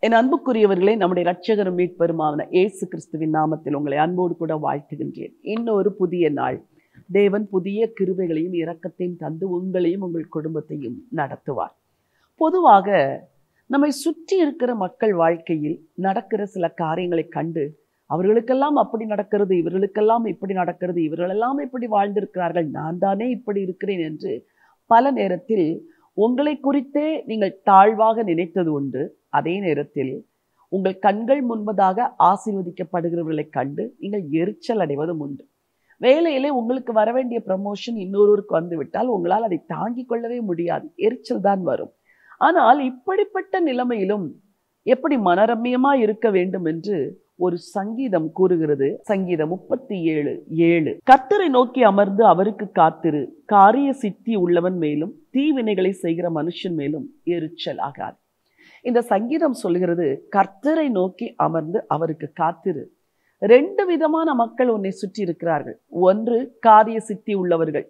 என் அன்புக்குரியவர்களே, நம்முடைய இரட்சகரும் மீட்பெருமான இயேசு கிறிஸ்துவின் நாமத்தில் உங்களை அன்போடு கூட வாழ்த்துகின்றேன். இன்னொரு புதிய நாள். தேவன் புதிய கிருபைகளையும் இரக்கத்தையும் தந்து உங்களையும் உங்கள் குடும்பத்தையும் நடத்துவார். பொதுவாக நம்மை சுற்றி இருக்கிற மக்கள் வாழ்க்கையில் நடக்கிற சில காரியங்களை கண்டு அவர்களுக்கெல்லாம் அப்படி நடக்கிறது, இவர்களுக்கெல்லாம் இப்படி நடக்கிறது, இவர்களெல்லாம் இப்படி வாழ்ந்திருக்கிறார்கள், நான் தானே இப்படி இருக்கிறேன் என்று பல நேரத்தில் உங்களை குறித்தே நீங்கள் தாழ்வாக நினைத்தது உண்டு. அதே நேரத்தில் உங்கள் கண்கள் முன்பதாக ஆசீர்வதிக்கப்படுகிறவர்களை கண்டு நீங்கள் எரிச்சல் அடைவதும் உண்டு. வேலையிலே உங்களுக்கு வர வேண்டிய ப்ரமோஷன் இன்னொருவருக்கு வந்துவிட்டால் உங்களால் அதை தாங்கிக் கொள்ளவே முடியாது, எரிச்சல் தான் வரும். ஆனால் இப்படிப்பட்ட நிலைமையிலும் எப்படி மனரம்யமா இருக்க வேண்டும் என்று ஒரு சங்கீதம் கூறுகிறது. சங்கீதம் 37:7, கர்த்தரை நோக்கி அமர்ந்து அவருக்கு காத்திரு, காரிய சித்தி உள்ளவன் மேலும் தீவினைகளை செய்கிற மனுஷன் மேலும் எரிச்சல் ஆகாது. இந்த சங்கீதம் சொல்கிறது, கர்த்தரை நோக்கி அமர்ந்து அவருக்கு காத்திரு. ரெண்டு விதமான மக்கள் உன்னை சுற்றி இருக்கிறார்கள். ஒன்று, காரிய சித்தி உள்ளவர்கள்.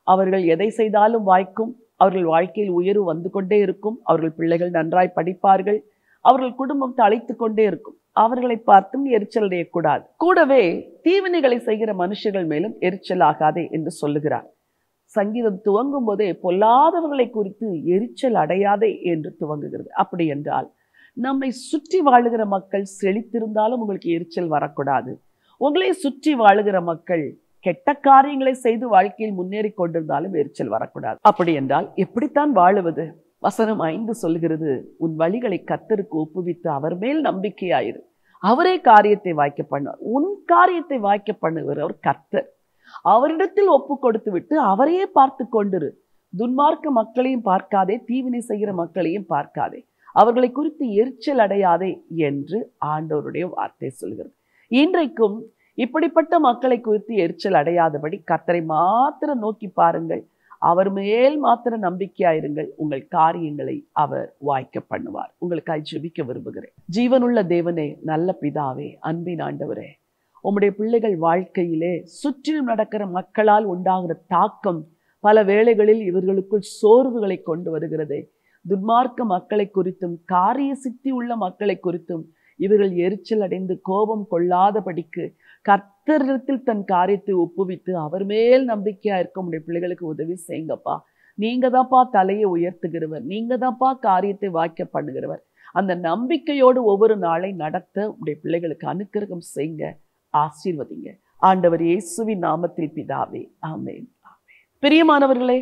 அவர்கள் எதை செய்தாலும் வாய்க்கும், அவர்கள் வாழ்க்கையில் உயர்வு வந்து கொண்டே இருக்கும், அவர்கள் பிள்ளைகள் நன்றாய் படிப்பார்கள், அவர்கள் குடும்பம் தழைத்து கொண்டே இருக்கும். அவர்களை பார்த்தும் எரிச்சல் அடையக்கூடாது. கூடவே தீவினைகளை செய்கிற மனுஷர்கள் மேலும் எரிச்சல் ஆகாதே என்று சொல்லுகிறார். சங்கீதம் துவங்கும் போதே பொல்லாதவர்களை குறித்து எரிச்சல் அடையாதே என்று துவங்குகிறது. அப்படி என்றால் நம்மை சுற்றி வாழுகிற மக்கள் செழித்திருந்தாலும் உங்களுக்கு எரிச்சல் வரக்கூடாது. உங்களை சுற்றி வாழுகிற மக்கள் கெட்ட காரியங்களை செய்து வாழ்க்கையில் முன்னேறி கொண்டிருந்தாலும் எரிச்சல் வரக்கூடாது. அப்படி என்றால் எப்படித்தான் வாழுவது? வசனம் 5 சொல்கிறது, உன் வழிகளை கர்த்தருக்கு ஒப்புவித்து அவர் மேல் நம்பிக்கையாயிரு, அவரே காரியத்தை வாய்க்க பண்ணுவார். உன் காரியத்தை வாய்க்க பண்ணுவார் அவர் கர்த்தர். அவரிடத்தில் ஒப்பு கொடுத்து விட்டு அவரையே பார்த்து கொண்டிரு. துன்மார்க்க மக்களையும் பார்க்காதே, தீவினை செய்கிற மக்களையும் பார்க்காதே, அவர்களை குறித்து எரிச்சல் அடையாதே என்று ஆண்டவருடைய வார்த்தை சொல்கிறது. இன்றைக்கும் இப்படிப்பட்ட மக்களை குறித்து எரிச்சல் அடையாதபடி கர்த்தரை மாத்திரம் நோக்கி பாருங்கள், அவர் மேல் மாத்திர நம்பிக்கையாயிருங்கள், உங்கள் காரியங்களை அவர் வாய்க்க பண்ணுவார். உங்களுக்காக ஜெபிக்க விரும்புகிறேன். ஜீவனுள்ள தேவனே, நல்ல பிதாவே, அன்பின் ஆண்டவரே, உம்முடைய பிள்ளைகள் வாழ்க்கையிலே சுற்றிலும் நடக்கிற மக்களால் உண்டாகிற தாக்கம் பல வேளைகளில் இவர்களுக்குள் சோர்வுகளை கொண்டு வருகிறதே. துன்மார்க்க மக்களை குறித்தும் காரிய சித்தி உள்ள மக்களை குறித்தும் இவர்கள் எரிச்சல் அடைந்து கோபம் கொள்ளாதபடிக்கு கர்த்தரிடத்தில் தன் காரியத்தை ஒப்புவித்து அவர் மேல் நம்பிக்கையா இருக்க உடைய பிள்ளைகளுக்கு உதவி செய்யுங்கப்பா. நீங்க தான்ப்பா தலையை உயர்த்துகிறவர், நீங்க தான்ப்பா காரியத்தை வாய்க்க பண்ணுகிறவர். அந்த நம்பிக்கையோடு ஒவ்வொரு நாளை நடத்த உடைய பிள்ளைகளுக்கு அனுக்கிரகம் செய்யுங்க, ஆசீர்வதிங்க. ஆண்டவர் இயேசுவின் நாமத்தில் பிதாவே, ஆமென். பிரியமானவர்களே,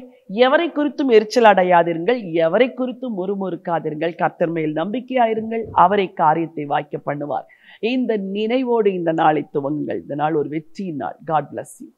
எவரை குறித்தும் எரிச்சல் அடையாதிருங்கள், எவரை குறித்தும் முறுமுறுக்காதிருங்கள், கர்த்தர் மேல் நம்பிக்கையாயிருங்கள், அவரை காரியத்தை வாய்க்க பண்ணுவார். இந்த நினைவோடு இந்த நாளை துவங்குங்கள். இந்த நாள் ஒரு வெற்றியின் நாள். God bless you.